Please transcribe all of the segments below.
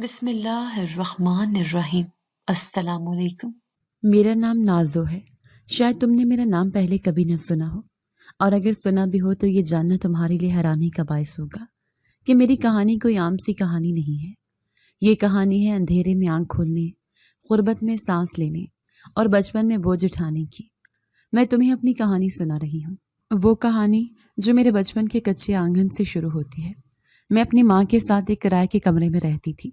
بسم اللہ الرحمن الرحیم۔ السلام علیکم۔ میرا نام نازو ہے۔ شاید تم نے میرا نام پہلے کبھی نہ سنا ہو، اور اگر سنا بھی ہو تو یہ جاننا تمہارے لیے حیرانی کا باعث ہوگا کہ میری کہانی کوئی عام سی کہانی نہیں ہے۔ یہ کہانی ہے اندھیرے میں آنکھ کھولنے، غربت میں سانس لینے اور بچپن میں بوجھ اٹھانے کی۔ میں تمہیں اپنی کہانی سنا رہی ہوں، وہ کہانی جو میرے بچپن کے کچے آنگن سے شروع ہوتی ہے۔ میں اپنی ماں کے ساتھ ایک کرائے کے کمرے میں رہتی تھی،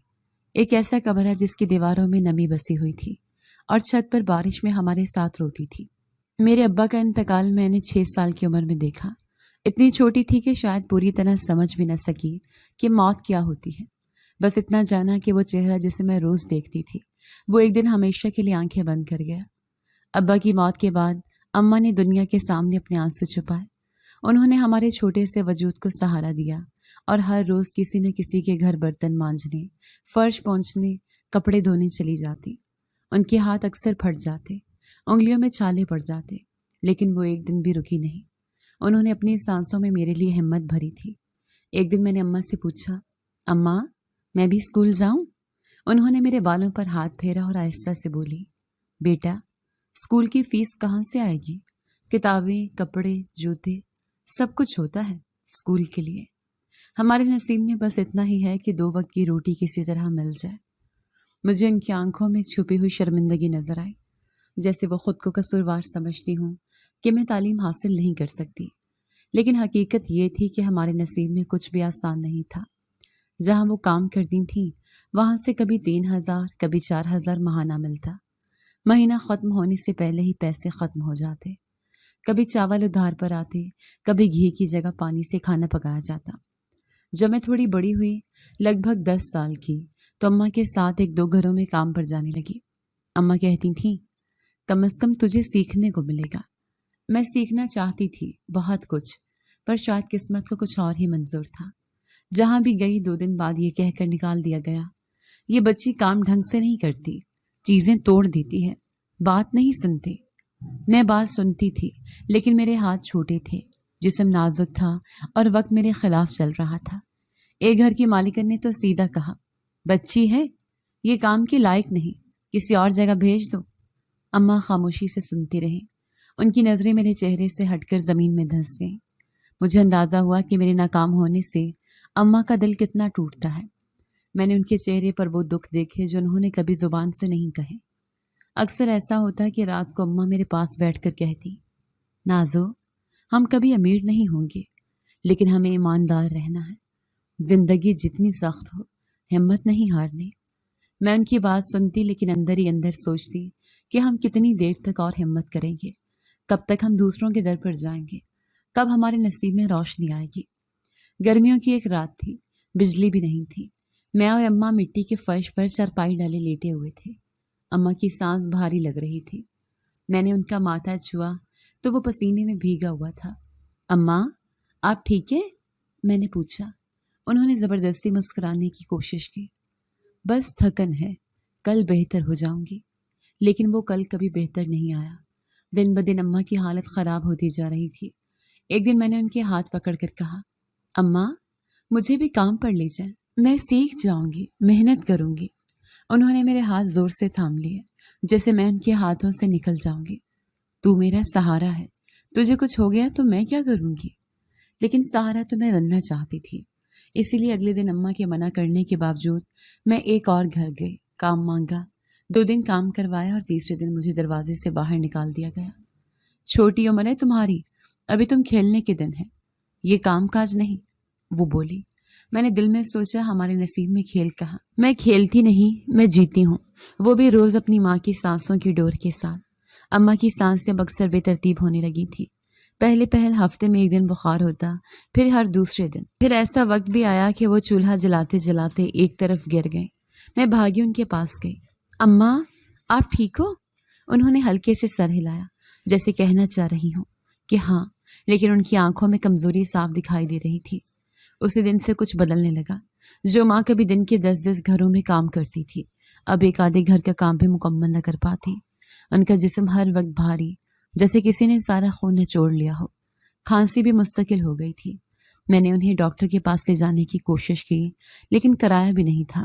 ایک ایسا کمرہ جس کی دیواروں میں نمی بسی ہوئی تھی اور چھت پر بارش میں ہمارے ساتھ روتی تھی۔ میرے ابا کا انتقال میں نے 6 سال کی عمر میں دیکھا۔ اتنی چھوٹی تھی کہ شاید پوری طرح سمجھ بھی نہ سکی کہ موت کیا ہوتی ہے۔ بس اتنا جانا کہ وہ چہرہ جسے میں روز دیکھتی تھی وہ ایک دن ہمیشہ کے لیے آنکھیں بند کر گیا۔ ابا کی موت کے بعد اماں نے دنیا کے سامنے اپنے آنسو چھپائے۔ انہوں نے ہمارے چھوٹے سے وجود کو سہارا دیا اور ہر روز کسی نہ کسی کے گھر برتن مانجنے، فرش پونچھنے، کپڑے دھونے چلی جاتی۔ ان کے ہاتھ اکثر پھٹ جاتے، انگلیوں میں چھالے پڑ جاتے، لیکن وہ ایک دن بھی رکی نہیں۔ انہوں نے اپنی سانسوں میں میرے لیے ہمت بھری تھی۔ ایک دن میں نے اماں سے پوچھا، اماں میں بھی اسکول جاؤں؟ انہوں نے میرے بالوں پر ہاتھ پھیرا اور آہستہ سے بولی، بیٹا اسکول کی فیس کہاں سے آئے گی؟ کتابیں، کپڑے، جوتے، سب کچھ ہوتا ہے اسکول کے لیے۔ ہمارے نصیب میں بس اتنا ہی ہے کہ 2 وقت کی روٹی کسی طرح مل جائے۔ مجھے ان کی آنکھوں میں چھپی ہوئی شرمندگی نظر آئی، جیسے وہ خود کو قصوروار سمجھتی ہوں کہ میں تعلیم حاصل نہیں کر سکتی۔ لیکن حقیقت یہ تھی کہ ہمارے نصیب میں کچھ بھی آسان نہیں تھا۔ جہاں وہ کام کرتی تھیں وہاں سے کبھی 3,000 کبھی 4,000 ماہانہ ملتا۔ مہینہ ختم ہونے سے پہلے ہی پیسے ختم ہو جاتے۔ کبھی چاول ادھار پر آتے، کبھی گھی کی جگہ پانی سے کھانا پکایا جاتا۔ جب میں تھوڑی بڑی ہوئی، لگ بھگ 10 سال کی، تو اماں کے ساتھ 1-2 گھروں میں کام پر جانے لگی۔ اماں کہتی تھیں، کم از کم تجھے سیکھنے کو ملے گا۔ میں سیکھنا چاہتی تھی بہت کچھ، پر شاید قسمت کو کچھ اور ہی منظور تھا۔ جہاں بھی گئی 2 دن بعد یہ کہہ کر نکال دیا گیا، یہ بچی کام ڈھنگ سے نہیں کرتی، چیزیں توڑ دیتی ہے، بات نہیں سنتی۔ میں بات سنتی تھی، لیکن میرے ہاتھ چھوٹے تھے، جسم نازک تھا اور وقت میرے خلاف چل رہا تھا۔ ایک گھر کی مالکن نے تو سیدھا کہا، بچی ہے، یہ کام کی لائق نہیں، کسی اور جگہ بھیج دو۔ اماں خاموشی سے سنتی رہیں۔ ان کی نظریں میرے چہرے سے ہٹ کر زمین میں دھنس گئیں۔ مجھے اندازہ ہوا کہ میرے ناکام ہونے سے اماں کا دل کتنا ٹوٹتا ہے۔ میں نے ان کے چہرے پر وہ دکھ دیکھے جو انہوں نے کبھی زبان سے نہیں کہے۔ اکثر ایسا ہوتا کہ رات کو اماں میرے پاس بیٹھ کر کہتی، نازو ہم کبھی امیر نہیں ہوں گے، لیکن ہمیں ایماندار رہنا ہے۔ زندگی جتنی سخت ہو، ہمت نہیں ہارنی۔ میں ان کی بات سنتی، لیکن اندر ہی اندر سوچتی کہ ہم کتنی دیر تک اور ہمت کریں گے، کب تک ہم دوسروں کے در پر جائیں گے، کب ہمارے نصیب میں روشنی آئے گی۔ گرمیوں کی ایک رات تھی، بجلی بھی نہیں تھی۔ میں اور اماں مٹی کے فرش پر چارپائی ڈالے لیٹے ہوئے تھے۔ اماں کی سانس بھاری لگ رہی تھی۔ میں نے ان کا ماتھا چھوا تو وہ پسینے میں بھیگا ہوا تھا۔ اماں آپ ٹھیک ہے؟ میں نے پوچھا۔ انہوں نے زبردستی مسکرانے کی کوشش کی۔ بس تھکن ہے، کل بہتر ہو جاؤں گی۔ لیکن وہ کل کبھی بہتر نہیں آیا۔ دن بدن اماں کی حالت خراب ہوتی جا رہی تھی۔ ایک دن میں نے ان کے ہاتھ پکڑ کر کہا، اماں مجھے بھی کام پر لے جائیں، میں سیکھ جاؤں گی، محنت کروں گی۔ انہوں نے میرے ہاتھ زور سے تھام لیے، جیسے میں ان کے ہاتھوں سے نکل جاؤں گی۔ تو میرا سہارا ہے، تجھے کچھ ہو گیا تو میں کیا کروں گی؟ لیکن سہارا تو میں بننا چاہتی تھی۔ اسی لیے اگلے دن اماں کے منع کرنے کے باوجود میں ایک اور گھر گئی، کام مانگا، 2 دن کام کروایا اور تیسرے دن مجھے دروازے سے باہر نکال دیا گیا۔ چھوٹی عمر ہے تمہاری، ابھی تم کھیلنے کے دن ہے، یہ کام کاج نہیں، وہ بولی۔ میں نے دل میں سوچا، ہمارے نصیب میں کھیل کہاں؟ میں کھیلتی نہیں، میں جیتی ہوں، وہ بھی روز اپنی ماں کی سانسوں کی ڈور کے ساتھ۔ اماں کی سانسیں اکثر بے ترتیب ہونے لگی تھی۔ پہلے ہفتے میں 1 دن بخار ہوتا، پھر ہر دوسرے دن۔ پھر ایسا وقت بھی آیا کہ وہ چولہا جلاتے جلاتے ایک طرف گر گئیں۔ میں بھاگی ان کے پاس گئی۔ اماں آپ ٹھیک ہو؟ انہوں نے ہلکے سے سر ہلایا، جیسے کہنا چاہ رہی ہوں کہ ہاں، لیکن ان کی آنکھوں میں کمزوری صاف دکھائی دے رہی تھی۔ اسی دن سے کچھ بدلنے لگا۔ جو ماں کبھی دن کے 10 گھروں میں کام کرتی تھی، اب ایک آدھے گھر کا کام بھی مکمل نہ کر پاتی۔ ان کا جسم ہر وقت بھاری، جیسے کسی نے سارا خون نچوڑ لیا ہو۔ کھانسی بھی مستقل ہو گئی تھی۔ میں نے انہیں ڈاکٹر کے پاس لے جانے کی کوشش کی، لیکن کرایا بھی نہیں تھا۔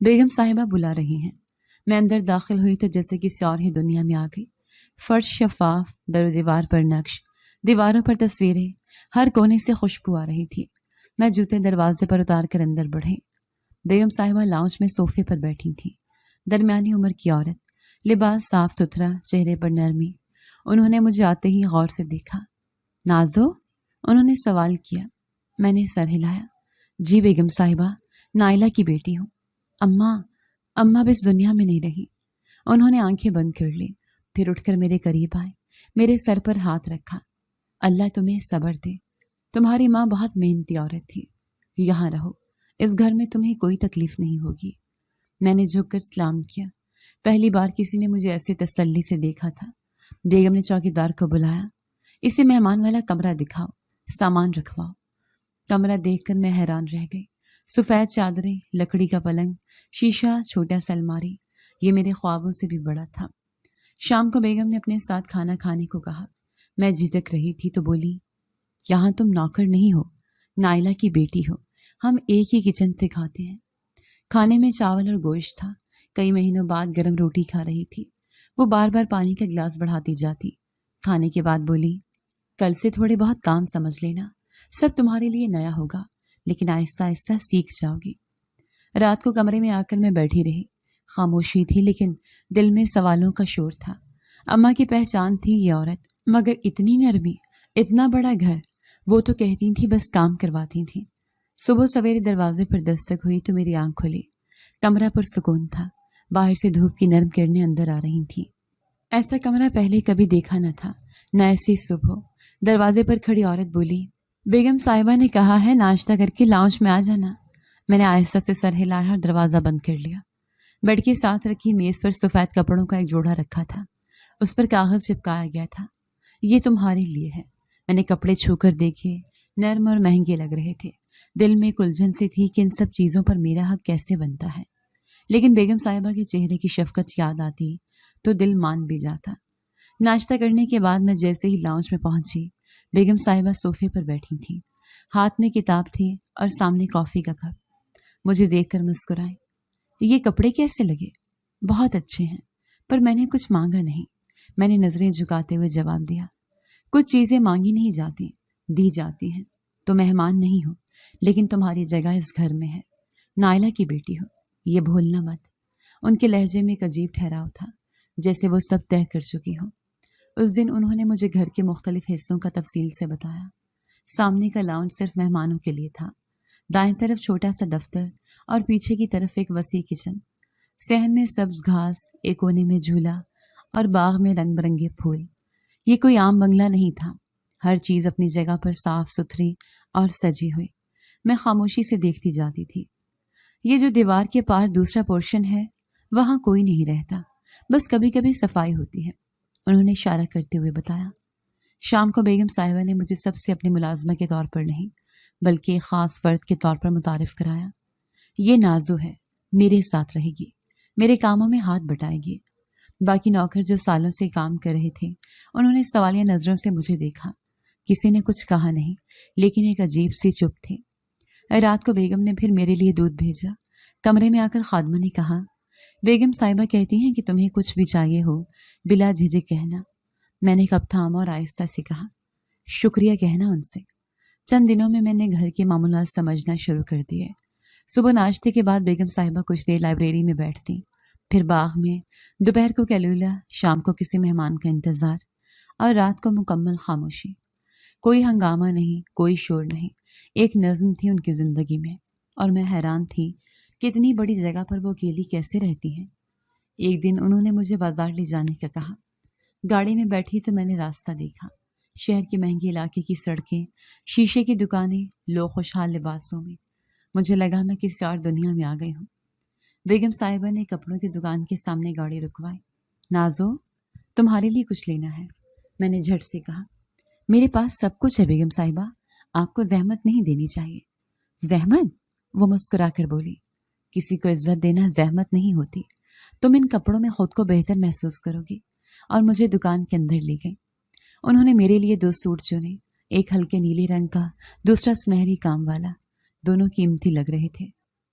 بیگم صاحبہ بلا رہی ہیں۔ میں اندر داخل ہوئی تو جیسے کسی اور ہی دنیا میں آ گئی۔ فرش شفاف، در و دیوار پر نقش، دیواروں پر تصویریں، ہر کونے سے خوشبو آ رہی تھی۔ میں جوتے دروازے پر اتار کر اندر بڑھی۔ بیگم صاحبہ لاؤنج میں صوفے پر بیٹھی تھی، درمیانی عمر کی عورت، لباس صاف ستھرا، چہرے پر نرمی۔ انہوں نے مجھے آتے ہی غور سے دیکھا۔ نازو؟ انہوں نے سوال کیا۔ میں نے سر ہلایا۔ جی بیگم صاحبہ، نائلہ کی بیٹی ہوں۔ اماں اب اس دنیا میں نہیں رہی۔ انہوں نے آنکھیں بند کر لی، پھر اٹھ کر میرے قریب آئے، میرے سر پر ہاتھ رکھا۔ اللہ تمہیں صبر دے، تمہاری ماں بہت محنتی عورت تھی۔ یہاں رہو، اس گھر میں تمہیں کوئی تکلیف نہیں ہوگی۔ میں نے جھک کر سلام کیا۔ پہلی بار کسی نے مجھے ایسے تسلی سے دیکھا تھا۔ بیگم نے چوکیدار کو بلایا۔ اسے مہمان والا کمرہ دکھاؤ، سامان رکھواؤ۔ کمرہ دیکھ کر میں حیران رہ گئی۔ سفید چادریں، لکڑی کا پلنگ، شیشہ، چھوٹا سا الماری، یہ میرے خوابوں سے بھی بڑا تھا۔ شام کو بیگم نے اپنے ساتھ کھانا کھانے کو کہا۔ میں جھجک رہی تھی تو بولی، یہاں تم نوکر نہیں ہو، نائلہ کی بیٹی ہو۔ ہم ایک ہی کچن سے کھاتے ہیں۔ کھانے میں چاول اور گوشت تھا۔ کئی مہینوں بعد گرم روٹی کھا رہی تھی۔ وہ بار بار پانی کا گلاس بڑھاتی جاتی۔ کھانے کے بعد بولی، کل سے تھوڑے بہت کام سمجھ لینا، سب تمہارے لیے نیا ہوگا، لیکن آہستہ آہستہ سیکھ جاؤ گی۔ رات کو کمرے میں آ کر میں بیٹھی رہی۔ خاموشی تھی لیکن دل میں سوالوں کا شور تھا۔ اماں کی پہچان تھی یہ عورت، مگر اتنی نرمی، اتنا بڑا گھر۔ وہ تو کہتی تھی بس کام کرواتی تھیں۔ صبح سویرے دروازے پر دستک ہوئی تو میری آنکھ کھلی۔ کمرہ پر سکون تھا۔ باہر سے دھوپ کی نرم کرنیں اندر آ رہی تھیں۔ ایسا کمرہ پہلے کبھی دیکھا نہ تھا، نہ ایسی صبح۔ دروازے پر کھڑی عورت بولی، بیگم صاحبہ نے کہا ہے ناشتہ کر کے لاؤنج میں آ جانا۔ میں نے آہستہ سے سر ہلایا اور دروازہ بند کر لیا۔ بیڈ کے ساتھ رکھی میز پر سفید کپڑوں کا ایک جوڑا رکھا تھا۔ اس پر کاغذ چپکایا گیا تھا۔ یہ تمہارے لیے ہے۔ میں نے کپڑے چھو کر دیکھے، نرم اور مہنگے لگ رہے تھے۔ دل میں ایک الجھن سی تھی کہ ان سب چیزوں پر میرا حق کیسے بنتا ہے، لیکن بیگم صاحبہ کے چہرے کی شفقت یاد آتی تو دل مان بھی جاتا۔ ناشتہ کرنے کے بعد میں جیسے ہی لاؤنج میں پہنچی، بیگم صاحبہ صوفے پر بیٹھی تھیں۔ ہاتھ میں کتاب تھی اور سامنے کافی کا کپ۔ مجھے دیکھ کر مسکرائیں۔ یہ کپڑے کیسے لگے؟ بہت اچھے ہیں، پر میں نے کچھ مانگا نہیں۔ میں نے نظریں جھکاتے ہوئے جواب دیا، کچھ چیزیں مانگی نہیں جاتی، دی جاتی ہیں۔ تو مہمان نہیں ہو، لیکن تمہاری جگہ اس گھر میں ہے۔ نائلہ کی بیٹی ہو، یہ بھولنا مت۔ ان کے لہجے میں ایک عجیب ٹھہراؤ تھا، جیسے وہ سب طے کر چکی ہوں۔ اس دن انہوں نے مجھے گھر کے مختلف حصوں کا تفصیل سے بتایا۔ سامنے کا لاؤنج صرف مہمانوں کے لیے تھا، دائیں طرف چھوٹا سا دفتر اور پیچھے کی طرف ایک وسیع کچن۔ صحن میں سبز گھاس، ایک کونے میں جھولا اور باغ میں رنگ برنگے پھول۔ یہ کوئی عام بنگلہ نہیں تھا، ہر چیز اپنی جگہ پر صاف ستھری اور سجی ہوئی۔ میں خاموشی سے دیکھتی جاتی تھی۔ یہ جو دیوار کے پار دوسرا پورشن ہے، وہاں کوئی نہیں رہتا، بس کبھی کبھی صفائی ہوتی ہے، انہوں نے اشارہ کرتے ہوئے بتایا۔ شام کو بیگم صاحبہ نے مجھے سب سے اپنے ملازمہ کے طور پر نہیں، بلکہ ایک خاص فرد کے طور پر متعارف کرایا۔ یہ نازو ہے، میرے ساتھ رہے گی، میرے کاموں میں ہاتھ بٹائے گی۔ باقی نوکر جو سالوں سے کام کر رہے تھے، انہوں نے سوالیہ نظروں سے مجھے دیکھا۔ کسی نے کچھ کہا نہیں، لیکن ایک عجیب سی چپ تھی۔ رات کو بیگم نے پھر میرے لیے دودھ بھیجا۔ کمرے میں آ کر خادمہ نے کہا، بیگم صاحبہ کہتی ہیں کہ تمہیں کچھ بھی چاہیے ہو بلا جھجک کہنا۔ میں نے کپ تھاما اور آہستہ سے کہا، شکریہ کہنا ان سے۔ چند دنوں میں نے گھر کے معاملات سمجھنا شروع کر دیے۔ صبح ناشتے کے بعد بیگم صاحبہ کچھ دیر لائبریری میں بیٹھتی، پھر باغ میں، دوپہر کو کیلولا، شام کو کسی مہمان کا انتظار، اور رات کو مکمل خاموشی۔ کوئی ہنگامہ نہیں، کوئی شور نہیں، ایک نظم تھی ان کی زندگی میں، اور میں حیران تھی کہ اتنی بڑی جگہ پر وہ اکیلی کیسے رہتی ہیں۔ ایک دن انہوں نے مجھے بازار لے جانے کا کہا۔ گاڑی میں بیٹھی تو میں نے راستہ دیکھا، شہر کے مہنگے علاقے کی سڑکیں، شیشے کی دکانیں، لوگ خوشحال لباسوں میں۔ مجھے لگا میں کسی اور دنیا میں آ گئی ہوں۔ بیگم صاحبہ نے کپڑوں کی دکان کے سامنے گاڑی رکوائی۔ نازو، تمہارے لیے کچھ لینا ہے؟ میں نے جھٹ سے کہا۔ میرے پاس سب کچھ ہے بیگم صاحبہ، آپ کو زحمت نہیں دینی چاہیے۔ زحمت؟ وہ مسکرا کر بولی، کسی کو عزت دینا زحمت نہیں ہوتی۔ تم ان کپڑوں میں خود کو بہتر محسوس کرو گی۔ اور مجھے دکان کے اندر لے گئی۔ انہوں نے میرے لیے 2 سوٹ چنے، ایک ہلکے نیلے رنگ کا، دوسرا سنہری کام والا۔ دونوں قیمتی لگ رہے تھے۔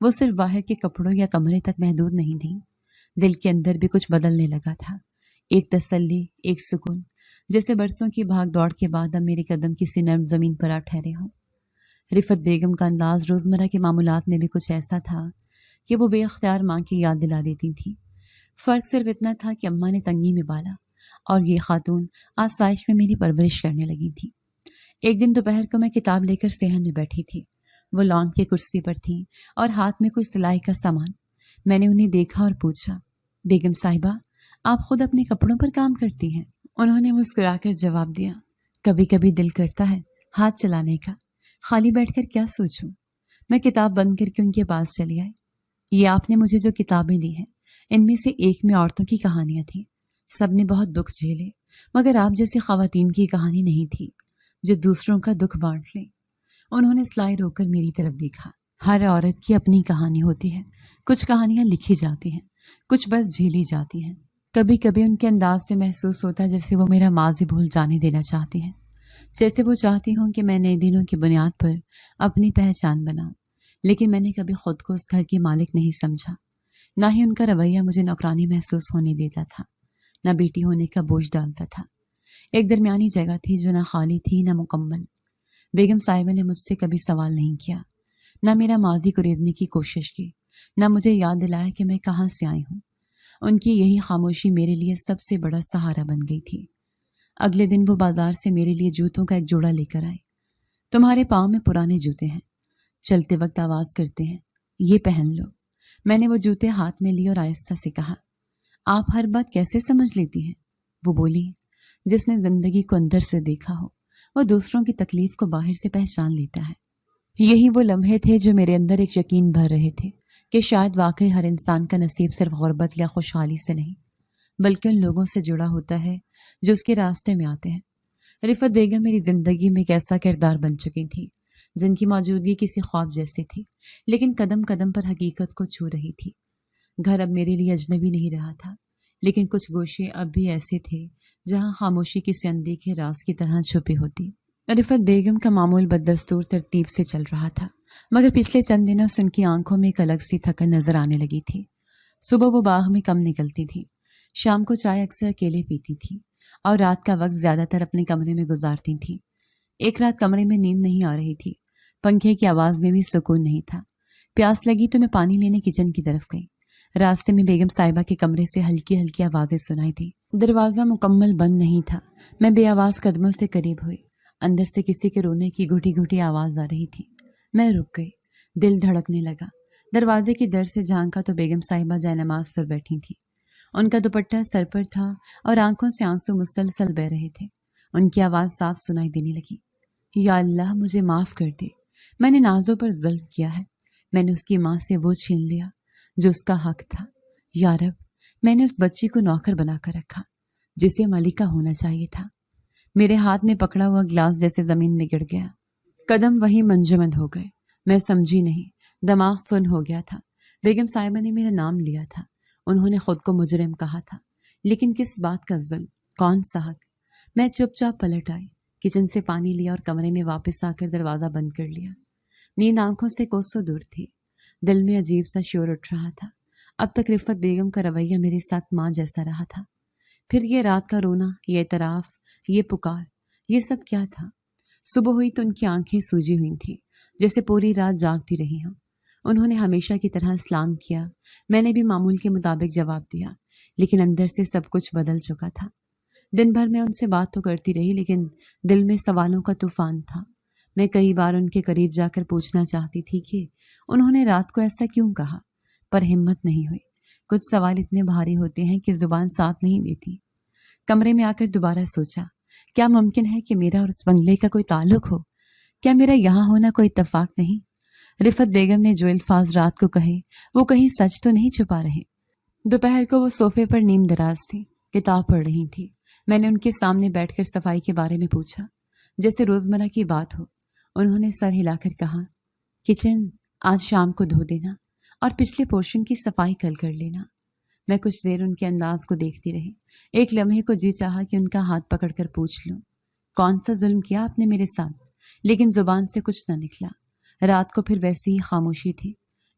وہ صرف باہر کے کپڑوں یا کمرے تک محدود نہیں تھیں، دل کے اندر بھی کچھ بدلنے لگا تھا۔ ایک تسلی، ایک سکون، جیسے برسوں کی بھاگ دوڑ کے بعد اب میرے قدم کسی نرم زمین پر آ ٹھہرے ہوں۔ رفت بیگم کا انداز روزمرہ کے معمولات میں بھی کچھ ایسا تھا کہ وہ بے اختیار ماں کی یاد دلا دیتی تھی۔ فرق صرف اتنا تھا کہ اماں نے تنگی میں بالا اور یہ خاتون آسائش میں میری پرورش کرنے لگی تھی۔ ایک دن دوپہر کو میں کتاب لے کر صحن میں بیٹھی تھی۔ وہ لان کے کرسی پر تھیں اور ہاتھ میں کچھ سلائی کا سامان۔ میں نے انہیں دیکھا اور پوچھا، بیگم صاحبہ، آپ خود اپنے کپڑوں پر کام کرتی ہیں؟ انہوں نے مسکرا کر جواب دیا، کبھی کبھی دل کرتا ہے ہاتھ چلانے کا، خالی بیٹھ کر کیا سوچوں۔ میں کتاب بند کر کے ان کے پاس چلی آئی۔ یہ آپ نے مجھے جو کتابیں دی ہیں، ان میں سے ایک میں عورتوں کی کہانیاں تھیں۔ سب نے بہت دکھ جھیلے، مگر آپ جیسی خواتین کی کہانی نہیں تھی جو دوسروں کا دکھ بانٹ لے۔ انہوں نے سلائی روک کر میری طرف دیکھا۔ ہر عورت کی اپنی کہانی ہوتی ہے، کچھ کہانیاں لکھی جاتی ہیں، کچھ بس جھیلی جاتی ہیں۔ کبھی کبھی ان کے انداز سے محسوس ہوتا جیسے وہ میرا ماضی بھول جانے دینا چاہتی ہیں، جیسے وہ چاہتی ہوں کہ میں نئے دنوں کی بنیاد پر اپنی پہچان بناؤں۔ لیکن میں نے کبھی خود کو اس گھر کی مالک نہیں سمجھا، نہ ہی ان کا رویہ مجھے نوکرانی محسوس ہونے دیتا تھا، نہ بیٹی ہونے کا بوجھ ڈالتا تھا۔ ایک درمیانی جگہ تھی جو نہ خالی تھی نہ مکمل۔ بیگم صاحبہ نے مجھ سے کبھی سوال نہیں کیا، نہ میرا ماضی کو ریدنے کی کوشش کی، نہ مجھے یاد دلایا کہ میں کہاں سے آئی ہوں۔ ان کی یہی خاموشی میرے لیے سب سے بڑا سہارا بن گئی تھی۔ اگلے دن وہ بازار سے میرے لیے جوتوں کا ایک جوڑا لے کر آئے۔ تمہارے پاؤں میں پرانے جوتے ہیں، چلتے وقت آواز کرتے ہیں، یہ پہن لو۔ میں نے وہ جوتے ہاتھ میں لیے اور آہستہ سے کہا، آپ ہر بات کیسے سمجھ لیتی ہیں؟ وہ بولی، جس نے زندگی کو اندر سے دیکھا ہو وہ دوسروں کی تکلیف کو باہر سے پہچان لیتا ہے۔ یہی وہ لمحے تھے جو میرے اندر ایک یقین بھر رہے تھے کہ شاید واقعی ہر انسان کا نصیب صرف غربت یا خوشحالی سے نہیں، بلکہ ان لوگوں سے جڑا ہوتا ہے جو اس کے راستے میں آتے ہیں۔ رفت بیگم میری زندگی میں ایک ایسا کردار بن چکی تھی جن کی موجودگی کسی خواب جیسی تھی، لیکن قدم قدم پر حقیقت کو چھو رہی تھی۔ گھر اب میرے لیے اجنبی نہیں رہا تھا، لیکن کچھ گوشے اب بھی ایسے تھے جہاں خاموشی کسی اندیکھے راز کی طرح چھپی ہوتی۔ رفت بیگم کا معمول بددستور ترتیب سے چل رہا تھا، مگر پچھلے چند دنوں سے ان کی آنکھوں میں ایک الگ سی تھکن نظر آنے لگی تھی۔ صبح وہ باغ میں کم نکلتی تھی، شام کو چائے اکثر اکیلے پیتی تھی اور رات کا وقت زیادہ تر اپنے کمرے میں گزارتی تھی۔ ایک رات کمرے میں نیند نہیں آ رہی تھی، پنکھے کی آواز میں بھی سکون نہیں تھا۔ پیاس لگی تو میں پانی لینے کچن کی طرف گئی۔ راستے میں بیگم صاحبہ کے کمرے سے ہلکی ہلکی آوازیں سنائی دی۔ دروازہ مکمل بند نہیں تھا۔ میں بے آواز قدموں سے قریب ہوئی۔ اندر سے کسی کے رونے کی گھٹی گھٹی آواز آ رہی تھی۔ میں رک گئی، دل دھڑکنے لگا۔ دروازے کی در سے جھانکا تو بیگم صاحبہ جائے نماز پر بیٹھی تھی۔ ان کا دوپٹہ سر پر تھا اور آنکھوں سے آنسو مسلسل بہہ رہے تھے۔ ان کی آواز صاف سنائی دینے لگی، یا اللہ مجھے معاف کر دے، میں نے نازوں پر ظلم کیا ہے، میں نے اس کی ماں سے وہ چھین لیا جو اس کا حق تھا۔ یا رب، میں نے اس بچی کو نوکر بنا کر رکھا جسے ملکہ ہونا چاہیے تھا۔ میرے ہاتھ میں پکڑا ہوا گلاس جیسے زمین میں گر گیا۔ قدم وہیں منجمد ہو گئے۔ میں سمجھی نہیں، دماغ سن ہو گیا تھا۔ بیگم صاحبہ نے میرا نام لیا تھا، انہوں نے خود کو مجرم کہا تھا، لیکن کس بات کا ظلم، کون سا حق؟ میں چپ چاپ پلٹ آئی، کچن سے پانی لیا اور کمرے میں واپس آ کر دروازہ بند کر لیا۔ نیند آنکھوں سے کوسوں دور تھی، دل میں عجیب سا شور اٹھ رہا تھا۔ اب تک رفت بیگم کا رویہ میرے ساتھ ماں جیسا رہا تھا، پھر یہ رات کا رونا، یہ اعتراف، یہ پکار، یہ سب کیا تھا؟ صبح ہوئی تو ان کی آنکھیں سوجی ہوئی تھیں، جیسے پوری رات جاگتی رہی ہوں۔ انہوں نے ہمیشہ کی طرح سلام کیا، میں نے بھی معمول کے مطابق جواب دیا، لیکن اندر سے سب کچھ بدل چکا تھا۔ دن بھر میں ان سے بات تو کرتی رہی، لیکن دل میں سوالوں کا طوفان تھا۔ میں کئی بار ان کے قریب جا کر پوچھنا چاہتی تھی کہ انہوں نے رات کو ایسا کیوں کہا، پر ہمت نہیں ہوئی۔ کچھ سوال اتنے بھاری ہوتے ہیں کہ زبان ساتھ نہیں دیتی۔ کمرے میں آ کر دوبارہ سوچا، کیا ممکن ہے کہ میرا اور اس بنگلے کا کوئی تعلق ہو؟ کیا میرا یہاں ہونا کوئی اتفاق نہیں؟ رفت بیگم نے جو الفاظ رات کو کہے وہ کہیں سچ تو نہیں چھپا رہے؟ دوپہر کو وہ صوفے پر نیم دراز تھی، کتاب پڑھ رہی تھی۔ میں نے ان کے سامنے بیٹھ کر صفائی کے بارے میں پوچھا، جیسے روزمرہ کی بات ہو۔ انہوں نے سر ہلا کر کہا، کچن آج شام کو دھو دینا اور پچھلے پورشن کی صفائی کل کر لینا۔ میں کچھ دیر ان کے انداز کو دیکھتی رہی۔ ایک لمحے کو جی چاہا کہ ان کا ہاتھ پکڑ کر پوچھ لوں، کون سا ظلم کیا آپ نے میرے ساتھ؟ لیکن زبان سے کچھ نہ نکلا۔ رات کو پھر ویسی ہی خاموشی تھی۔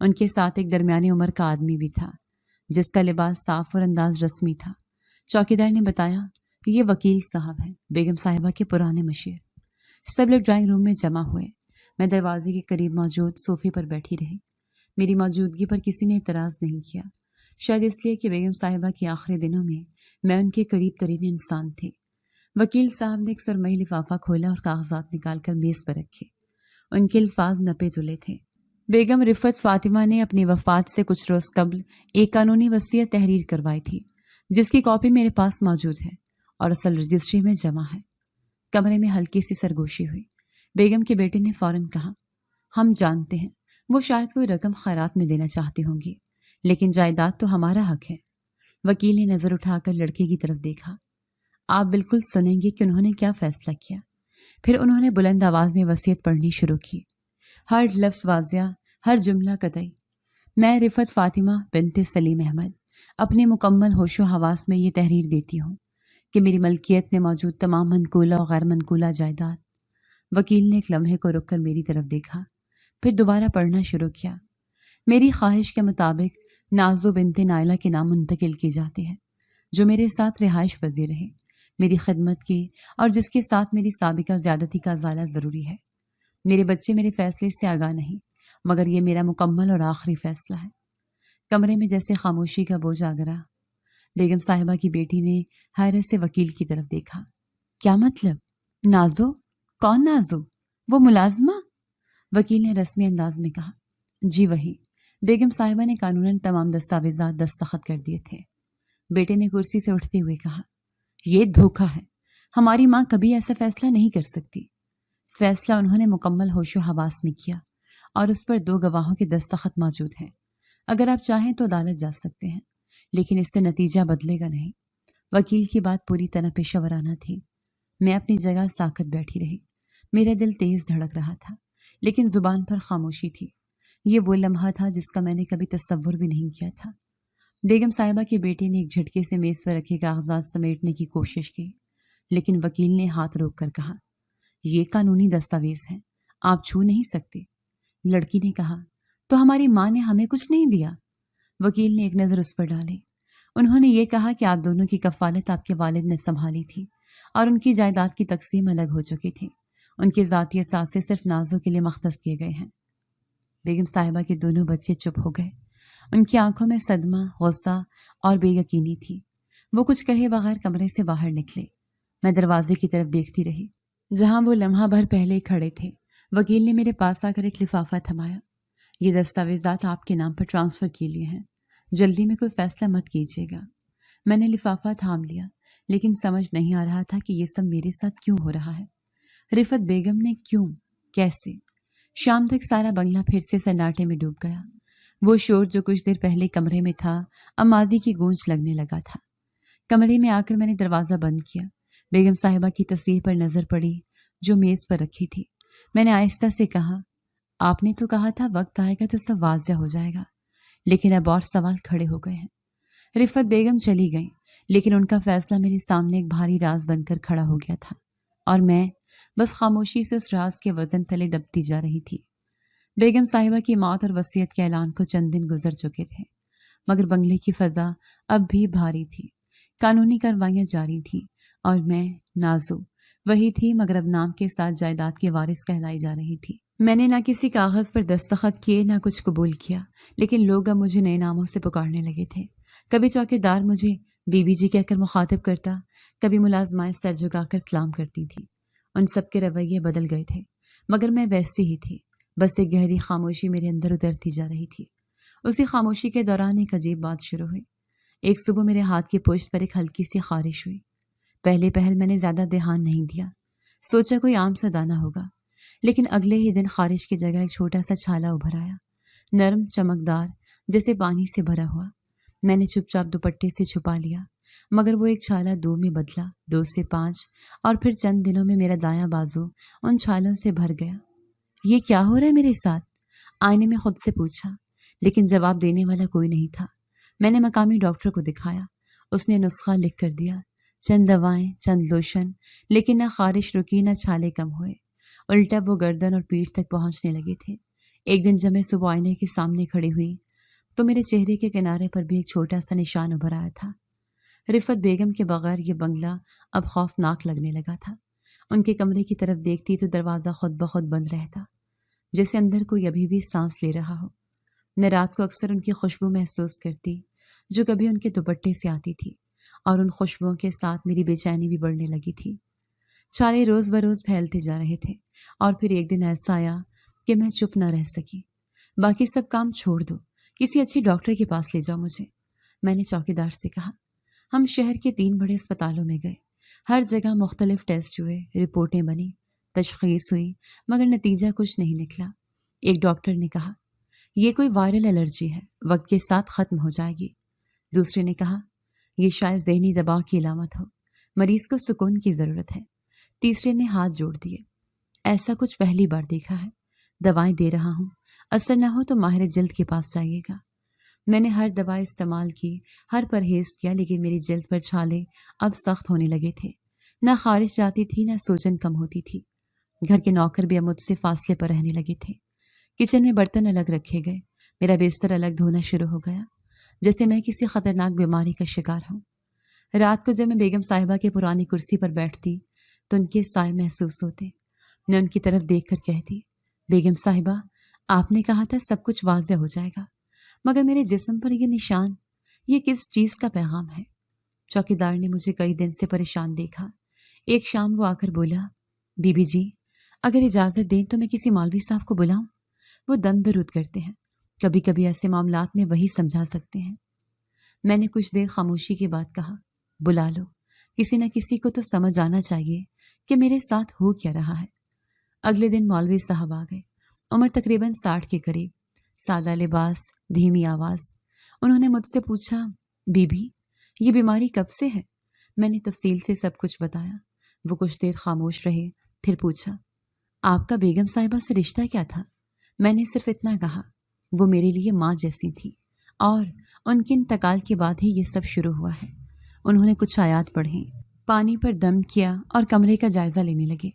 ان کے ساتھ ایک درمیانی عمر کا آدمی بھی تھا جس کا لباس صاف اور انداز رسمی تھا۔ چوکیدار نے بتایا یہ وکیل صاحب ہیں، بیگم صاحبہ کے پرانے مشیر۔ سب لوگ ڈرائنگ روم میں جمع ہوئے۔ میں دروازے کے قریب موجود صوفے پر بیٹھی رہی۔ میری موجودگی پر کسی نے اعتراض نہیں کیا، شاید اس لیے کہ بیگم صاحبہ کے آخری دنوں میں ان کے قریب ترین انسان تھے۔ وکیل صاحب نے ایک سرمئی لفافہ کھولا اور کاغذات نکال کر میز پر رکھے۔ ان کے الفاظ نپے تلے تھے۔ بیگم رفعت فاطمہ نے اپنی وفات سے کچھ روز قبل ایک قانونی وصیت تحریر کروائی تھی جس کی کاپی میرے پاس موجود ہے اور اصل رجسٹری میں جمع ہے۔ کمرے میں ہلکی سی سرگوشی ہوئی۔ بیگم کے بیٹے نے فوراً کہا ہم جانتے ہیں وہ شاید کوئی رقم خیرات میں دینا چاہتی ہوں گی، لیکن جائیداد تو ہمارا حق ہے۔ وکیل نے نظر اٹھا کر لڑکے کی طرف دیکھا۔ آپ بالکل سنیں گے کہ انہوں نے کیا فیصلہ کیا۔ پھر انہوں نے بلند آواز میں وصیت پڑھنی شروع کی، ہر لفظ واضح، ہر جملہ قطعی۔ میں رفعت فاطمہ بنت سلیم احمد اپنے مکمل ہوش و حواس میں یہ تحریر دیتی ہوں کہ میری ملکیت میں موجود تمام منقولہ اور غیر منقولہ جائیداد۔ وکیل نے ایک لمحے کو رک کر میری طرف دیکھا، پھر دوبارہ پڑھنا شروع کیا۔ میری خواہش کے مطابق نازو بنت نائلہ کے نام منتقل کی جاتے ہیں، جو میرے ساتھ رہائش پذیر رہے، میری خدمت کی اور جس کے ساتھ میری سابقہ زیادتی کا ازالہ ضروری ہے۔ میرے بچے میرے فیصلے سے آگاہ نہیں، مگر یہ میرا مکمل اور آخری فیصلہ ہے۔ کمرے میں جیسے خاموشی کا بوجھ آ گرا۔ بیگم صاحبہ کی بیٹی نے حیرت سے وکیل کی طرف دیکھا۔ کیا مطلب؟ نازو؟ کون نازو؟ وہ ملازمہ؟ وکیل نے رسمی انداز میں کہا۔ جی وہی۔ بیگم صاحبہ نے قانوناً تمام دستاویزات دستخط کر دیے تھے۔ بیٹے نے کرسی سے اٹھتے ہوئے کہا یہ دھوکہ ہے، ہماری ماں کبھی ایسا فیصلہ نہیں کر سکتی۔ فیصلہ انہوں نے مکمل ہوش و حواس میں کیا اور اس پر 2 گواہوں کے دستخط موجود ہیں۔ اگر آپ چاہیں تو عدالت جا سکتے ہیں، لیکن اس سے نتیجہ بدلے گا نہیں۔ وکیل کی بات پوری طرح پیشہ ورانہ تھی۔ میں اپنی جگہ ساکت بیٹھی رہی۔ میرا دل تیز دھڑک رہا تھا، لیکن زبان پر خاموشی تھی۔ یہ وہ لمحہ تھا جس کا میں نے کبھی تصور بھی نہیں کیا تھا۔ بیگم صاحبہ کے بیٹے نے ایک جھٹکے سے میز پر رکھے کاغذات سمیٹنے کی کوشش کی، لیکن وکیل نے ہاتھ روک کر کہا یہ قانونی دستاویز ہیں، آپ چھو نہیں سکتے۔ لڑکی نے کہا تو ہماری ماں نے ہمیں کچھ نہیں دیا؟ وکیل نے ایک نظر اس پر ڈالی۔ انہوں نے یہ کہا کہ آپ دونوں کی کفالت آپ کے والد نے سنبھالی تھی اور ان کی جائیداد کی تقسیم الگ ہو چکی تھی۔ ان کے ذاتی اثاثے صرف نازو کے لیے مختص کیے گئے ہیں۔ بیگم صاحبہ کے دونوں بچے چپ ہو گئے۔ ان کی آنکھوں میں صدمہ، غصہ اور بے یقینی تھی۔ وہ کچھ کہے بغیر کمرے سے باہر نکلے۔ میں دروازے کی طرف دیکھتی رہی جہاں وہ لمحہ بھر پہلے کھڑے تھے۔ وکیل نے میرے پاس آ کر ایک لفافہ تھمایا۔ یہ دستاویزات آپ کے نام پر ٹرانسفر کے لیے ہیں، جلدی میں کوئی فیصلہ مت کیجیے گا۔ میں نے لفافہ تھام لیا، لیکن سمجھ نہیں آ رہا تھا کہ یہ سب میرے ساتھ کیوں ہو رہا ہے۔ رفعت بیگم نے کیوں، کیسے؟ شام تک سارا بنگلہ پھر سے سناٹے میں ڈوب گیا۔ وہ شور جو کچھ دیر پہلے کمرے میں تھا اب ماضی کی گونج لگنے لگا تھا۔ کمرے میں آ کر میں نے دروازہ بند کیا۔ بیگم صاحبہ کی تصویر پر نظر پڑی جو میز پر رکھی تھی۔ میں نے آہستہ سے کہا آپ نے تو کہا تھا وقت آئے گا تو سب واضح ہو جائے گا، لیکن اب اور سوال کھڑے ہو گئے ہیں۔ رفعت بیگم چلی گئیں، لیکن ان کا فیصلہ میرے سامنے ایک بھاری راز بن کر کھڑا ہو گیا تھا، اور میں بس خاموشی سے اس راز کے وزن تلے دبتی جا رہی تھی۔ بیگم صاحبہ کی موت اور وصیت کے اعلان کو چند دن گزر چکے تھے، مگر بنگلے کی فضا اب بھی بھاری تھی۔ قانونی کارروائیاں جاری تھیں اور میں، نازو، وہی تھی، مگر اب نام کے ساتھ جائیداد کے وارث کہلائی جا رہی تھی۔ میں نے نہ کسی کاغذ پر دستخط کیے، نہ کچھ قبول کیا، لیکن لوگ اب مجھے نئے ناموں سے پکارنے لگے تھے۔ کبھی چوکیدار مجھے بی بی جی کہہ کر مخاطب کرتا، کبھی ملازمائیں سر جھکا کر سلام کرتی تھیں۔ ان سب کے رویے بدل گئے تھے، مگر میں ویسی ہی تھی، بس ایک گہری خاموشی میرے اندر اترتی جا رہی تھی۔ اسی خاموشی کے دوران ایک عجیب بات شروع ہوئی۔ ایک صبح میرے ہاتھ کی پشت پر ایک ہلکی سی خارش ہوئی۔ پہل میں نے زیادہ دھیان نہیں دیا، سوچا کوئی عام سا دانہ ہوگا، لیکن اگلے ہی دن خارش کی جگہ ایک چھوٹا سا چھالا ابھر آیا، نرم، چمکدار، جیسے پانی سے بھرا ہوا۔ میں نے چپ چاپ دوپٹے سے چھپا لیا، مگر وہ ایک چھالا 2 میں بدلا، 2 سے 5، اور پھر چند دنوں میں میرا دایاں بازو ان چھالوں سے بھر گیا۔ یہ کیا ہو رہا ہے میرے ساتھ؟ آئینے میں خود سے پوچھا، لیکن جواب دینے والا کوئی نہیں تھا۔ میں نے مقامی ڈاکٹر کو دکھایا، اس نے نسخہ لکھ کر دیا، چند دوائیں، چند لوشن، لیکن نہ خارش رکی نہ چھالے کم ہوئے، الٹا وہ گردن اور پیٹھ تک پہنچنے لگے تھے۔ ایک دن جب میں صبح آئینے کے سامنے کھڑی ہوئی تو میرے چہرے کے کنارے پر بھی ایک چھوٹا سا نشان ابھر آیا تھا۔ رفت بیگم کے بغیر یہ بنگلہ اب خوفناک لگنے لگا تھا۔ ان کے کمرے کی طرف دیکھتی تو دروازہ خود بخود بند رہتا، جیسے اندر کوئی ابھی بھی سانس لے رہا ہو۔ میں رات کو اکثر ان کی خوشبو محسوس کرتی جو کبھی ان کے دوپٹے سے آتی تھی، اور ان خوشبوؤں کے ساتھ میری بے چینی بھی بڑھنے لگی تھی۔ چھالے روز بروز پھیلتے جا رہے تھے، اور پھر ایک دن ایسا آیا کہ میں چپ نہ رہ سکی۔ باقی سب کام چھوڑ دو، کسی اچھی ڈاکٹر کے پاس لے جاؤ مجھے، میں نے چوکیدار سے کہا۔ ہم شہر کے 3 بڑے اسپتالوں میں گئے، ہر جگہ مختلف ٹیسٹ ہوئے، رپورٹیں بنی، تشخیص ہوئی، مگر نتیجہ کچھ نہیں نکلا۔ ایک ڈاکٹر نے کہا یہ کوئی وائرل الرجی ہے، وقت کے ساتھ ختم ہو جائے گی۔ دوسرے نے کہا یہ شاید ذہنی دباؤ کی علامت ہو، مریض کو سکون کی ضرورت ہے۔ تیسرے نے ہاتھ جوڑ دیے، ایسا کچھ پہلی بار دیکھا ہے، دوائیں دے رہا ہوں، اثر نہ ہو تو ماہر جلد کے پاس جائیے گا۔ میں نے ہر دوا استعمال کی، ہر پرہیز کیا، لیکن میری جلد پر چھالے اب سخت ہونے لگے تھے۔ نہ خارش جاتی تھی، نہ سوجن کم ہوتی تھی۔ گھر کے نوکر بھی اب مجھ سے فاصلے پر رہنے لگے تھے۔ کچن میں برتن الگ رکھے گئے، میرا بستر الگ دھونا شروع ہو گیا، جیسے میں کسی خطرناک بیماری کا شکار ہوں۔ رات کو جب میں بیگم صاحبہ کی پرانی کرسی پر بیٹھتی تو ان کے سائے محسوس ہوتے۔ میں ان کی طرف دیکھ کر کہتی بیگم صاحبہ آپ نے کہا تھا سب کچھ واضح ہو جائے گا، مگر میرے جسم پر یہ نشان، یہ کس چیز کا پیغام ہے؟ چوکیدار نے مجھے کئی دن سے پریشان دیکھا۔ ایک شام وہ آ کر بولا بی بی جی اگر اجازت دیں تو میں کسی مولوی صاحب کو بلاؤں؟ وہ دم درود کرتے ہیں، کبھی کبھی ایسے معاملات میں وہی سمجھا سکتے ہیں۔ میں نے کچھ دیر خاموشی کے بعد کہا بلا لو، کسی نہ کسی کو تو سمجھ آنا چاہیے کہ میرے ساتھ ہو کیا رہا ہے۔ اگلے دن مولوی صاحب آ گئے، عمر تقریباً 60 کے قریب، سادہ لباس، دھیمی آواز۔ انہوں نے مجھ سے پوچھا بی بی یہ بیماری کب سے ہے؟ میں نے تفصیل سے سب کچھ بتایا۔ وہ کچھ دیر خاموش رہے، پھر پوچھا آپ کا بیگم صاحبہ سے رشتہ کیا تھا؟ میں نے صرف اتنا کہا وہ میرے لیے ماں جیسی تھی، اور ان کے انتقال کے بعد ہی یہ سب شروع ہوا ہے۔ انہوں نے کچھ آیات پڑھیں، پانی پر دم کیا اور کمرے کا جائزہ لینے لگے،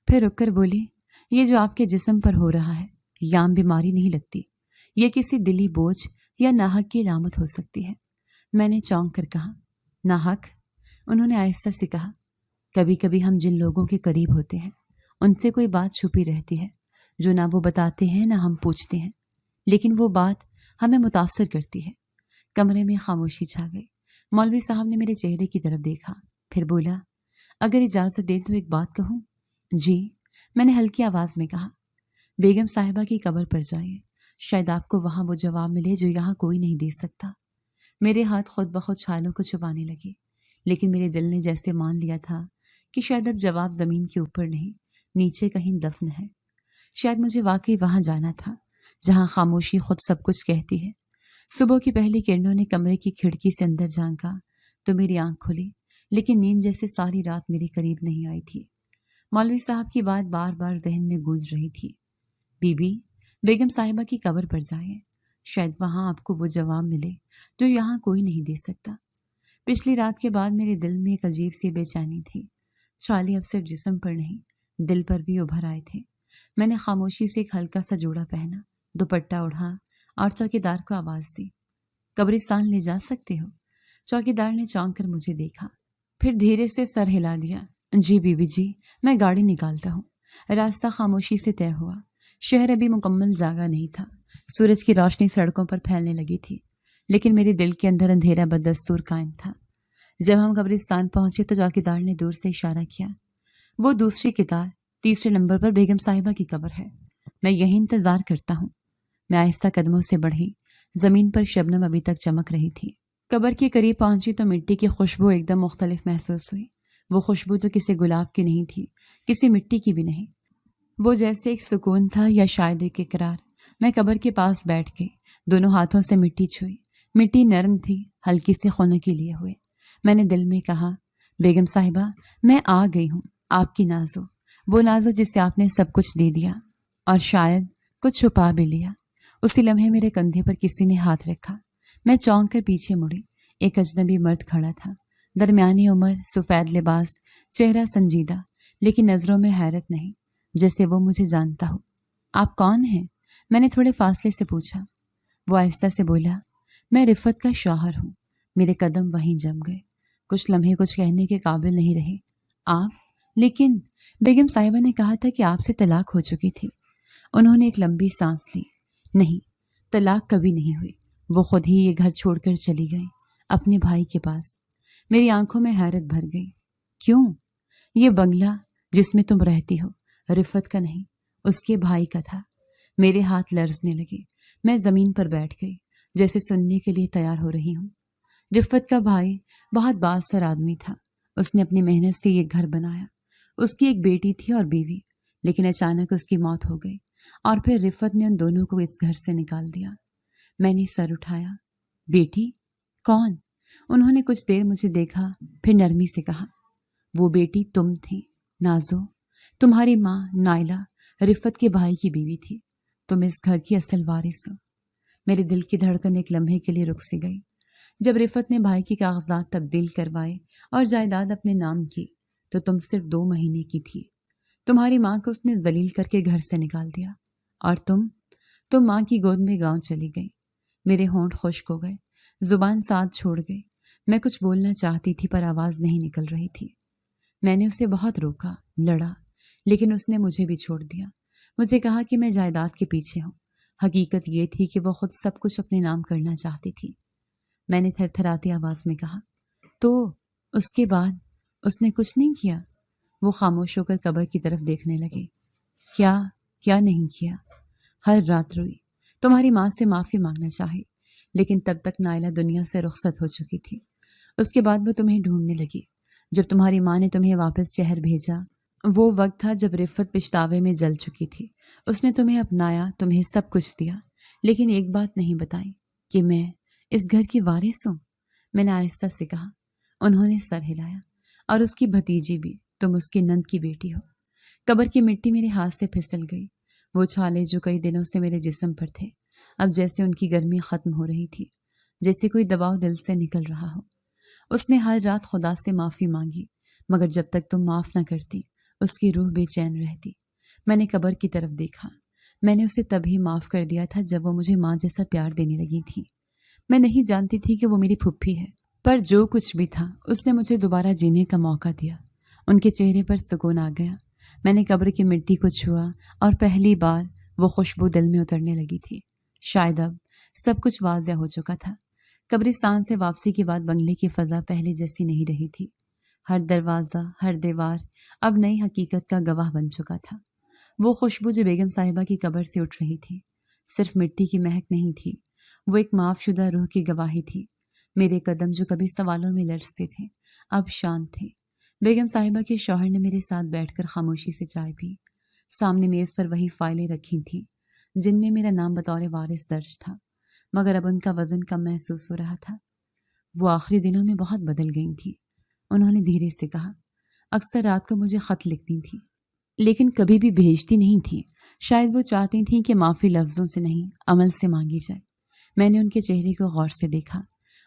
پھر رک کر بولی یہ جو آپ کے جسم پر ہو رہا ہے یہ عام بیماری نہیں لگتی، یہ کسی دلی بوجھ یا ناحق کی علامت ہو سکتی ہے۔ میں نے چونک کر کہا ناحق؟ انہوں نے آہستہ سے کہا کبھی کبھی ہم جن لوگوں کے قریب ہوتے ہیں ان سے کوئی بات چھپی رہتی ہے جو نہ وہ بتاتے ہیں نہ ہم پوچھتے ہیں، لیکن وہ بات ہمیں متاثر کرتی ہے۔ کمرے میں خاموشی چھا گئی۔ مولوی صاحب نے میرے چہرے کی طرف دیکھا، پھر بولا اگر اجازت دیں تو ایک بات کہوں؟ جی، میں نے ہلکی آواز میں کہا بیگم صاحبہ کی قبر پر جائیے، شاید آپ کو وہاں وہ جواب ملے جو یہاں کوئی نہیں دے سکتا۔ میرے ہاتھ خود بخود چھالوں کو چھپانے لگے، لیکن میرے دل نے جیسے مان لیا تھا کہ شاید اب جواب زمین کے اوپر نہیں، نیچے کہیں دفن ہے۔ شاید مجھے واقعی وہاں جانا تھا جہاں خاموشی خود سب کچھ کہتی ہے۔ صبح کی پہلی کرنوں نے کمرے کی کھڑکی سے اندر جھانکا تو میری آنکھ کھلی، لیکن نیند جیسے ساری رات میرے قریب نہیں آئی تھی۔ مولوی صاحب کی بات بار بار ذہن میں گونج رہی تھی بی بی بیگم صاحبہ کی قبر پر جائیں، شاید وہاں آپ کو وہ جواب ملے جو یہاں کوئی نہیں دے سکتا۔ پچھلی رات کے بعد میرے دل میں ایک عجیب سی بے چینی تھی۔ چھالے اب صرف جسم پر نہیں دل پر بھی ابھر آئے تھے۔ میں نے خاموشی سے ایک ہلکا سا جوڑا پہنا، دوپٹہ اڑھا اور چوکیدار کو آواز دی قبرستان لے جا سکتے ہو؟ چوکیدار نے چونک کر مجھے دیکھا، پھر دھیرے سے سر ہلا دیا جی بی بی جی میں گاڑی نکالتا ہوں۔ راستہ خاموشی سے طے ہوا۔ شہر ابھی مکمل جاگا نہیں تھا، سورج کی روشنی سڑکوں پر پھیلنے لگی تھی، لیکن میرے دل کے اندر اندھیرا بدستور قائم تھا۔ جب ہم قبرستان پہنچے تو چوکیدار نے دور سے اشارہ کیا وہ دوسری قطار 3 نمبر پر بیگم صاحبہ کی قبر ہے، میں یہیں انتظار کرتا ہوں۔ میں آہستہ قدموں سے بڑھی، زمین پر شبنم ابھی تک چمک رہی تھی۔ قبر کے قریب پہنچی تو مٹی کی خوشبو ایک دم مختلف محسوس ہوئی۔ وہ خوشبو تو کسی گلاب کی نہیں تھی، کسی مٹی کی بھی نہیں، وہ جیسے ایک سکون تھا یا شاید ایک اقرار۔ میں قبر کے پاس بیٹھ گئی، دونوں ہاتھوں سے مٹی چھوئی۔ مٹی نرم تھی، ہلکی سے خنکی لیے ہوئے۔ میں نے دل میں کہا بیگم صاحبہ میں آ گئی ہوں، آپ کی نازو، وہ نازو جس سے آپ نے سب کچھ دے دیا اور شاید کچھ چھپا بھی لیا۔ اسی لمحے میرے کندھے پر کسی نے ہاتھ رکھا۔ میں چونک کر پیچھے مڑی۔ ایک اجنبی مرد کھڑا تھا، درمیانی عمر، سفید لباس، چہرہ سنجیدہ، لیکن نظروں میں حیرت نہیں، جیسے وہ مجھے جانتا ہو۔ آپ کون ہیں؟ میں نے تھوڑے فاصلے سے پوچھا۔ وہ آہستہ سے بولا، میں رفت کا شوہر ہوں۔ میرے قدم وہیں جم گئے۔ کچھ لمحے کچھ کہنے کے قابل نہیں رہے۔ آپ؟ لیکن بیگم صاحبہ نے کہا تھا کہ آپ سے طلاق ہو چکی تھی۔ انہوں نے ایک لمبی سانس لی۔ نہیں، طلاق کبھی نہیں ہوئی۔ وہ خود ہی یہ گھر چھوڑ کر چلی گئی، اپنے بھائی کے پاس۔ میری آنکھوں میں حیرت بھر گئی۔ کیوں؟ یہ بنگلہ جس میں تم رہتی ہو رفت کا نہیں، اس کے بھائی کا تھا۔ میرے ہاتھ لرزنے لگے۔ میں زمین پر بیٹھ گئی، جیسے سننے کے لیے تیار ہو رہی ہوں۔ رفت کا بھائی بہت بااثر آدمی تھا۔ اس نے اپنی محنت سے یہ گھر بنایا۔ اس کی ایک بیٹی تھی اور بیوی، لیکن اچانک اس کی موت ہو گئی اور پھر رفت نے ان دونوں کو اس گھر سے نکال دیا۔ میں نے سر اٹھایا۔ بیٹی؟ کون؟ انہوں نے کچھ دیر مجھے دیکھا، پھر نرمی سے کہا، وہ بیٹی تم تھی نازو۔ تمہاری ماں نائلہ رفت کے بھائی کی بیوی تھی۔ تم اس گھر کی اصل وارث ہو۔ میرے دل کی دھڑکن ایک لمحے کے لیے رک سی گئی۔ جب رفت نے بھائی کے کاغذات تبدیل کروائے اور جائیداد اپنے نام کی تو تم صرف 2 مہینے کی تھی۔ تمہاری ماں کو اس نے ذلیل کر کے گھر سے نکال دیا اور تم ماں کی گود میں گاؤں چلی گئی۔ میرے ہونٹ خشک ہو گئے، زبان ساتھ چھوڑ گئی۔ میں کچھ بولنا چاہتی تھی پر آواز نہیں نکل رہی تھی۔ میں نے اسے بہت روکا، لڑا، لیکن اس نے مجھے بھی چھوڑ دیا۔ مجھے کہا کہ میں جائیداد کے پیچھے ہوں۔ حقیقت یہ تھی کہ وہ خود سب کچھ اپنے نام کرنا چاہتی تھی۔ میں نے تھر تھراتی آواز میں کہا، تو اس کے بعد اس نے کچھ نہیں کیا؟ وہ خاموش ہو کر قبر کی طرف دیکھنے لگے۔ کیا نہیں کیا؟ ہر رات روئی، تمہاری ماں سے معافی مانگنا چاہی، لیکن تب تک نائلہ دنیا سے رخصت ہو چکی تھی۔ اس کے بعد وہ تمہیں ڈھونڈنے لگی۔ جب تمہاری ماں نے تمہیں واپس شہر بھیجا، وہ وقت تھا جب رفت پچھتاوے میں جل چکی تھی۔ اس نے تمہیں اپنایا، تمہیں سب کچھ دیا، لیکن ایک بات نہیں بتائی کہ میں اس گھر کی وارث ہوں۔ میں نے آہستہ سے کہا۔ انہوں نے سر ہلایا۔ اور اس کی بھتیجی بھی، تم اس کی نند کی بیٹی ہو۔ قبر کی مٹی میرے ہاتھ سے پھسل گئی۔ وہ چھالے جو کئی دنوں سے میرے جسم پر تھے، اب جیسے ان کی گرمی ختم ہو رہی تھی، جیسے کوئی دباؤ دل سے نکل رہا ہو۔ اس نے ہر رات خدا سے معافی مانگی، مگر جب تک تم معاف نہ کرتی اس کی روح بے چین رہتی۔ میں نے قبر کی طرف دیکھا۔ میں نے اسے تبھی معاف کر دیا تھا جب وہ مجھے ماں جیسا پیار دینے لگی تھی۔ میں نہیں جانتی تھی کہ وہ میری پھپھی ہے، پر جو کچھ بھی تھا اس نے مجھے دوبارہ جینے کا موقع دیا۔ ان کے چہرے پر سکون آ گیا۔ میں نے قبر کی مٹی کو چھوا اور پہلی بار وہ خوشبو دل میں اترنے لگی تھی۔ شاید اب سب کچھ واضح ہو چکا تھا۔ قبرستان سے واپسی کے بعد بنگلے کی فضا پہلے جیسی نہیں رہی تھی۔ ہر دروازہ، ہر دیوار اب نئی حقیقت کا گواہ بن چکا تھا۔ وہ خوشبو جو بیگم صاحبہ کی قبر سے اٹھ رہی تھی صرف مٹی کی مہک نہیں تھی، وہ ایک معاف شدہ روح کی گواہی تھی۔ میرے قدم جو کبھی سوالوں میں لرزتے تھے اب شانت تھے۔ بیگم صاحبہ کے شوہر نے میرے ساتھ بیٹھ کر خاموشی سے چائے پی۔ سامنے میز پر وہی فائلیں رکھی تھیں جن میں میرا نام بطور وارث درج تھا، مگر اب ان کا وزن کم محسوس ہو رہا تھا۔ وہ آخری دنوں میں بہت بدل گئی تھی، انہوں نے دھیرے سے کہا۔ اکثر رات کو مجھے خط لکھتی تھیں، لیکن کبھی بھی بھیجتی نہیں تھیں۔ شاید وہ چاہتی تھیں کہ معافی لفظوں سے نہیں، عمل سے مانگی جائے۔ میں نے ان کے چہرے کو غور سے دیکھا۔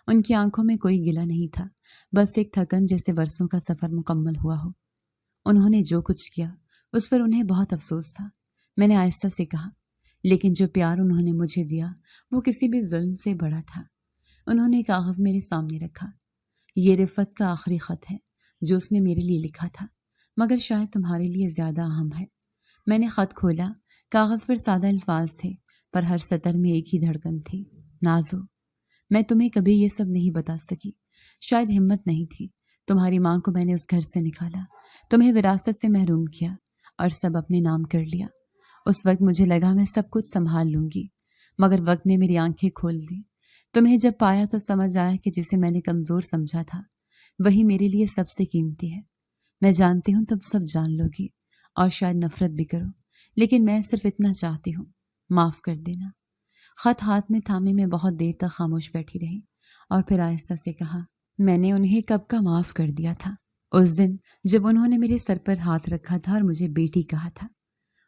ان کی آنکھوں میں کوئی گلہ نہیں تھا، بس ایک تھکن جیسے برسوں کا سفر مکمل ہوا ہو۔ انہوں نے جو کچھ کیا اس پر انہیں بہت افسوس تھا۔ میں نے آہستہ سے کہا، لیکن جو پیار انہوں نے مجھے دیا وہ کسی بھی ظلم سے بڑا تھا۔ انہوں نے کاغذ میرے سامنے رکھا۔ یہ رفت کا آخری خط ہے جو اس نے میرے لیے لکھا تھا، مگر شاید تمہارے لیے زیادہ اہم ہے۔ میں نے خط کھولا۔ کاغذ پر سادہ الفاظ تھے، پر ہر سطر میں ایک ہی دھڑکن تھی، نازو۔ میں تمہیں کبھی یہ سب نہیں بتا سکی، شاید ہمت نہیں تھی۔ تمہاری ماں کو میں نے اس گھر سے نکالا، تمہیں وراثت سے محروم کیا اور سب اپنے نام کر لیا۔ اس وقت مجھے لگا میں سب کچھ سنبھال لوں گی، مگر وقت نے میری آنکھیں کھول دی۔ تمہیں جب پایا تو سمجھ آیا کہ جسے میں نے کمزور سمجھا تھا وہی میرے لیے سب سے قیمتی ہے۔ میں جانتی ہوں تم سب جان لو گی اور شاید نفرت بھی کرو، لیکن میں صرف اتنا چاہتی ہوں، معاف کر دینا۔ خط ہاتھ میں تھامے میں بہت دیر تک خاموش بیٹھی رہی اور پھر آہستہ سے کہا، میں نے انہیں کب کا معاف کر دیا تھا، اس دن جب انہوں نے میرے سر پر ہاتھ رکھا تھا اور مجھے بیٹی کہا تھا۔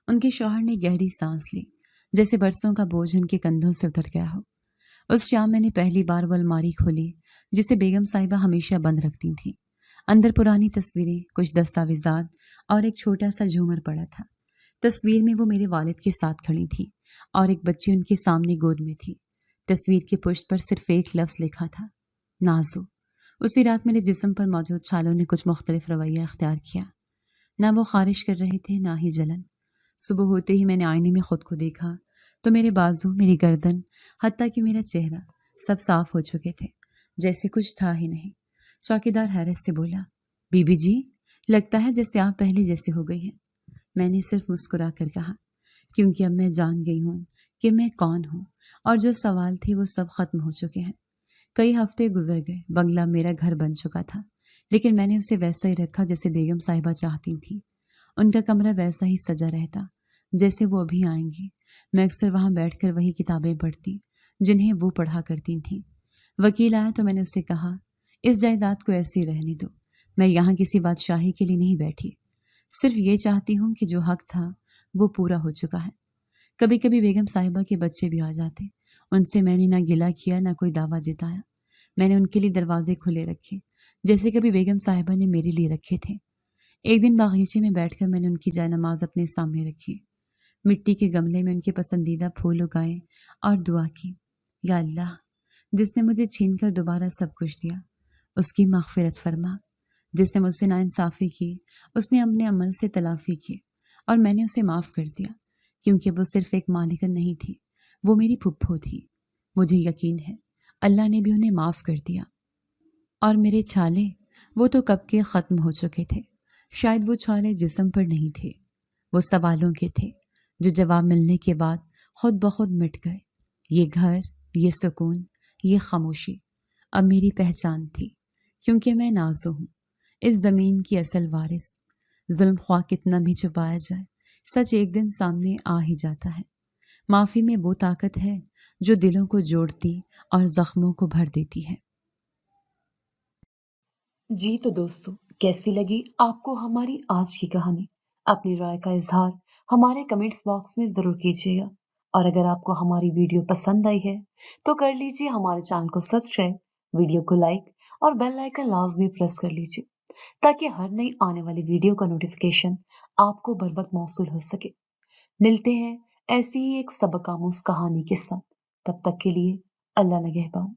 ان کے شوہر نے گہری سانس لی، جیسے برسوں کا بوجھ ان کے کندھوں سے اتر گیا ہو۔ اس شام میں نے پہلی بار وہ الماری کھولی جسے بیگم صاحبہ ہمیشہ بند رکھتی تھیں۔ اندر پرانی تصویریں، کچھ دستاویزات اور ایک چھوٹا سا جھومر پڑا تھا۔ تصویر میں وہ میرے والد کے ساتھ کھڑی تھی، اور ایک بچی ان کے سامنے گود میں تھی۔ تصویر کے پشت پر صرف ایک لفظ لکھا تھا، نازو۔ اسی رات میرے جسم پر موجود چھالوں نے کچھ مختلف رویہ اختیار کیا، نہ وہ خارش کر رہے تھے نہ ہی جلن۔ صبح ہوتے ہی میں نے آئینے میں خود کو دیکھا تو میرے بازو، میری گردن، حتیٰ کہ میرا چہرہ سب صاف ہو چکے تھے، جیسے کچھ تھا ہی نہیں۔ چوکیدار حیرت سے بولا، بی بی جی، لگتا ہے جیسے آپ پہلے جیسے ہو گئی ہیں۔ میں نے صرف مسکرا کر کہا، کیونکہ اب میں جان گئی ہوں کہ میں کون ہوں، اور جو سوال تھے وہ سب ختم ہو چکے ہیں۔ کئی ہفتے گزر گئے، بنگلہ میرا گھر بن چکا تھا، لیکن میں نے اسے ویسا ہی رکھا جیسے بیگم صاحبہ چاہتی تھی۔ ان کا کمرہ ویسا ہی سجا رہتا جیسے وہ ابھی آئیں گی۔ میں اکثر وہاں بیٹھ کر وہی کتابیں پڑھتی جنہیں وہ پڑھا کرتی تھیں۔ وکیل آیا تو میں نے اسے کہا، اس جائیداد کو ایسے ہی رہنے دو، میں یہاں کسی بادشاہی کے لیے نہیں بیٹھی، صرف یہ چاہتی ہوں کہ جو حق تھا وہ پورا ہو چکا ہے۔ کبھی کبھی بیگم صاحبہ کے بچے بھی آ جاتے، ان سے میں نے نہ گلہ کیا نہ کوئی دعویٰ جتایا۔ میں نے ان کے لیے دروازے کھلے رکھے جیسے کبھی بیگم صاحبہ نے میرے لیے رکھے تھے۔ ایک دن باغیچے میں بیٹھ کر میں نے ان کی جائے نماز اپنے سامنے رکھی، مٹی کے گملے میں ان کے پسندیدہ پھول اگائے اور دعا کی، یا اللہ، جس نے مجھے چھین کر دوبارہ سب کچھ دیا اس کی مغفرت فرما، جس نے مجھ سے ناانصافی کی اس نے اپنے عمل سے تلافی کی اور میں نے اسے معاف کر دیا، کیونکہ وہ صرف ایک مالکن نہیں تھی، وہ میری پھپھو تھی۔ مجھے یقین ہے اللہ نے بھی انہیں معاف کر دیا۔ اور میرے چھالے، وہ تو کب کے ختم ہو چکے تھے۔ شاید وہ چھالے جسم پر نہیں تھے، وہ سوالوں کے تھے جو جواب ملنے کے بعد خود بخود مٹ گئے۔ یہ گھر، یہ سکون، یہ خاموشی اب میری پہچان تھی، کیونکہ میں نازو ہوں، اس زمین کی اصل وارث۔ ظلم خواہ کتنا بھی چھپایا جائے، سچ ایک دن سامنے آ ہی جاتا ہے۔ معافی میں وہ طاقت ہے جو دلوں کو جوڑتی اور زخموں کو بھر دیتی ہے۔ جی تو دوستو، کیسی لگی آپ کو ہماری آج کی کہانی؟ اپنی رائے کا اظہار ہمارے کمنٹس باکس میں ضرور کیجیے گا، اور اگر آپ کو ہماری ویڈیو پسند آئی ہے تو کر لیجیے ہمارے چینل کو سبسکرائب، ویڈیو کو لائک اور بیل آئیکن لازمی پریس کر لیجیے، تاکہ ہر نئی آنے والی ویڈیو کا نوٹیفیکیشن آپ کو بر وقت موصول ہو سکے۔ ملتے ہیں ایسی ہی ایک سبق آموز کہانی کے ساتھ، تب تک کے لیے اللہ نگہبان۔